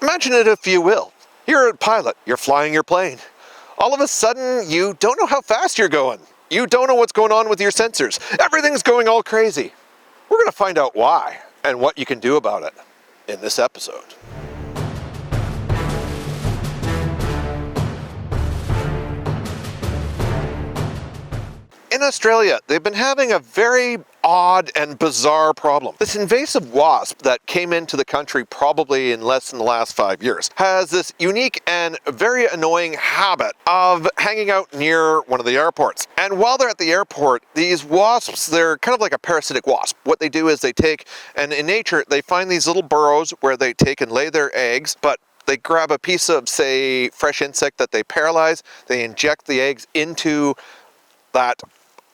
Imagine it if you will. You're a pilot, you're flying your plane. All of a sudden, you don't know how fast you're going. You don't know what's going on with your sensors. Everything's going all crazy. We're going to find out why and what you can do about it in this episode. In Australia, they've been having a very odd and bizarre problem. This invasive wasp that came into the country probably in less than the last 5 years has this unique and very annoying habit of hanging out near one of the airports. And while they're at the airport, these wasps, they're kind of like a parasitic wasp. What they do is they take, and in nature, they find these little burrows where they take and lay their eggs, but they grab a piece of, say, fresh insect that they paralyze, they inject the eggs into that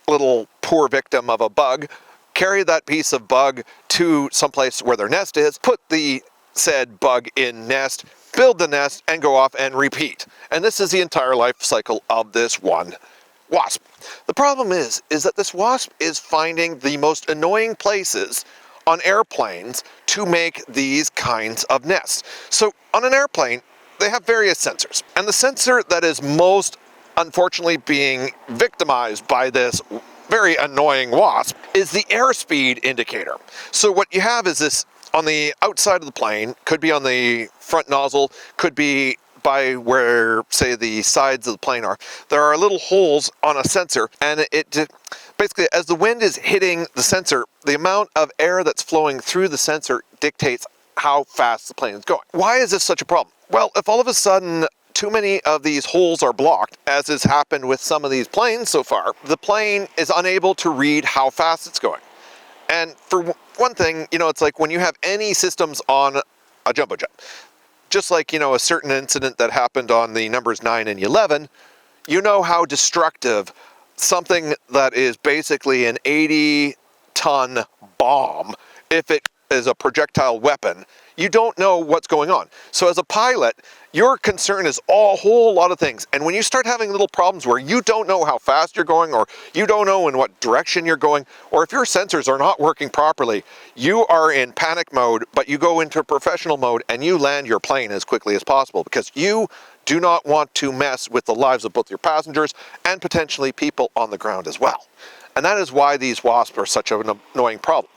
little poor victim of a bug, carry that piece of bug to someplace where their nest is, put the said bug in nest, build the nest, and go off and repeat. And this is the entire life cycle of this one wasp. The problem is that this wasp is finding the most annoying places on airplanes to make these kinds of nests. So on an airplane, they have various sensors. And the sensor that is most unfortunately being victimized by this very annoying wasp is the airspeed indicator. So what you have is this on the outside of the plane, could be on the front nozzle, could be by where, say, the sides of the plane are. There are little holes on a sensor, and it basically, as the wind is hitting the sensor, the amount of air that's flowing through the sensor dictates how fast the plane is going. Why is this such a problem? Well, if all of a sudden too many of these holes are blocked, as has happened with some of these planes so far, the plane is unable to read how fast it's going. And for one thing, it's like when you have any systems on a jumbo jet, just like, a certain incident that happened on the numbers 9 and 11, you know how destructive something that is basically an 80-ton bomb, if it is a projectile weapon, you don't know what's going on. So as a pilot, your concern is a whole lot of things. And when you start having little problems where you don't know how fast you're going, or you don't know in what direction you're going, or if your sensors are not working properly, you are in panic mode, but you go into professional mode and you land your plane as quickly as possible because you do not want to mess with the lives of both your passengers and potentially people on the ground as well. And that is why these wasps are such an annoying problem.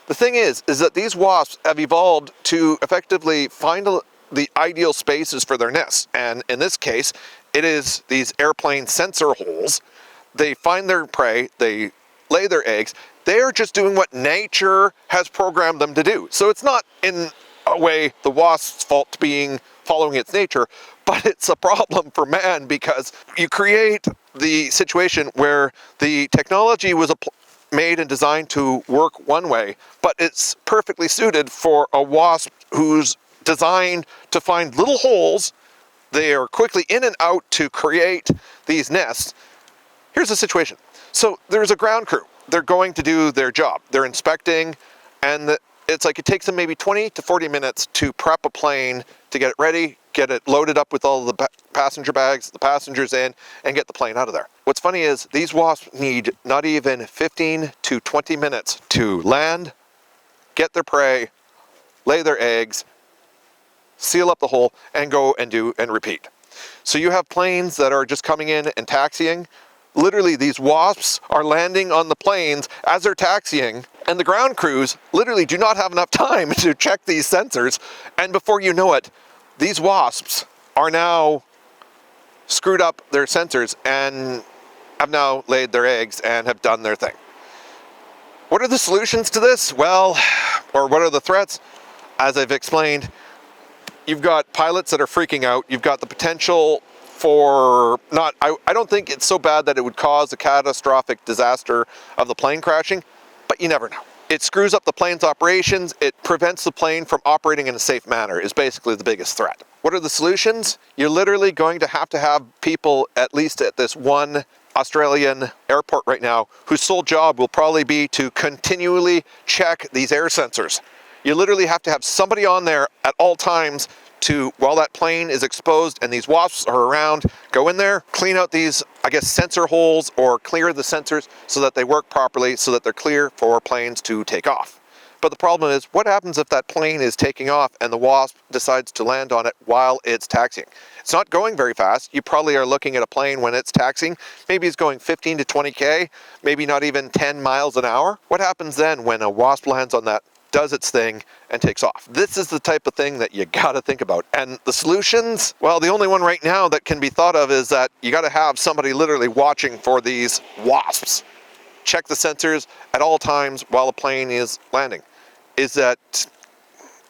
The thing is that these wasps have evolved to effectively find the ideal spaces for their nests. And in this case, it is these airplane sensor holes. They find their prey, they lay their eggs. They are just doing what nature has programmed them to do. So it's not in a way the wasp's fault following its nature, but it's a problem for man because you create the situation where the technology was made and designed to work one way, but it's perfectly suited for a wasp who's designed to find little holes. They are quickly in and out to create these nests. Here's the situation. So there's a ground crew. They're going to do their job. They're inspecting, and it's like it takes them maybe 20 to 40 minutes to prep a plane to get it ready, get it loaded up with all the passenger bags, the passengers in, and get the plane out of there. What's funny is these wasps need not even 15 to 20 minutes to land, get their prey, lay their eggs, seal up the hole, and go and do and repeat. So you have planes that are just coming in and taxiing. Literally, these wasps are landing on the planes as they're taxiing, and the ground crews literally do not have enough time to check these sensors, and before you know it, these wasps are now screwed up their sensors and have now laid their eggs and have done their thing. What are the solutions to this? Well, or what are the threats? As I've explained, you've got pilots that are freaking out. You've got the potential for I don't think it's so bad that it would cause a catastrophic disaster of the plane crashing, but you never know. It screws up the plane's operations. It prevents the plane from operating in a safe manner is basically the biggest threat. What are the solutions? You're literally going to have people, at least at this one Australian airport right now, whose sole job will probably be to continually check these air sensors. You literally have to have somebody on there at all times to, while that plane is exposed and these wasps are around, go in there, clean out these, sensor holes or clear the sensors so that they work properly, so that they're clear for planes to take off. But the problem is, what happens if that plane is taking off and the wasp decides to land on it while it's taxiing? It's not going very fast. You probably are looking at a plane when it's taxiing. Maybe it's going 15 to 20K, maybe not even 10 miles an hour. What happens then when a wasp lands on that, does its thing, and takes off? This is the type of thing that you gotta think about. And the solutions, well, the only one right now that can be thought of is that you gotta have somebody literally watching for these wasps. Check the sensors at all times while a plane is landing. Is that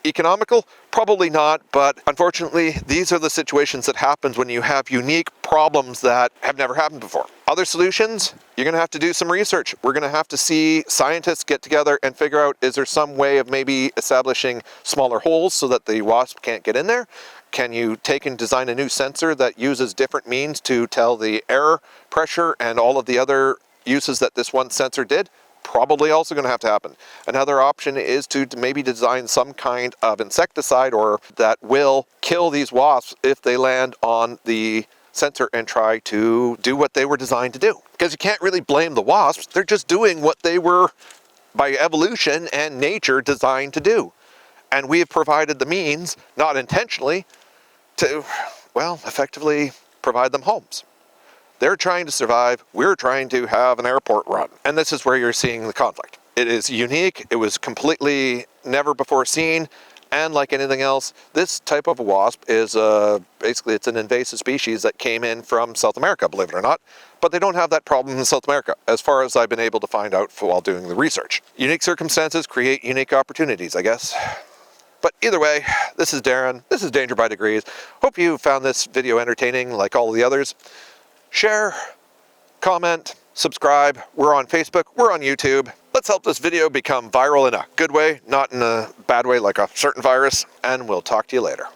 economical? Probably not, but unfortunately, these are the situations that happens when you have unique problems that have never happened before. Other solutions, you're gonna have to do some research. We're gonna have to see scientists get together and figure out, is there some way of maybe establishing smaller holes so that the wasp can't get in there? Can you take and design a new sensor that uses different means to tell the air pressure and all of the other uses that this one sensor did? Probably also going to have to happen. Another option is to maybe design some kind of insecticide or that will kill these wasps if they land on the sensor and try to do what they were designed to do. Because you can't really blame the wasps. They're just doing what they were, by evolution and nature, designed to do. And we have provided the means, not intentionally, to, well, effectively provide them homes. They're trying to survive. We're trying to have an airport run. And this is where you're seeing the conflict. It is unique. It was completely never before seen. And like anything else, this type of a wasp is basically it's an invasive species that came in from South America, believe it or not. But they don't have that problem in South America, as far as I've been able to find out while doing the research. Unique circumstances create unique opportunities, I guess. But either way, this is Darren. This is Danger by Degrees. Hope you found this video entertaining like all the others. Share, comment, subscribe. We're on Facebook, we're on YouTube. Let's help this video become viral in a good way, not in a bad way like a certain virus, and we'll talk to you later.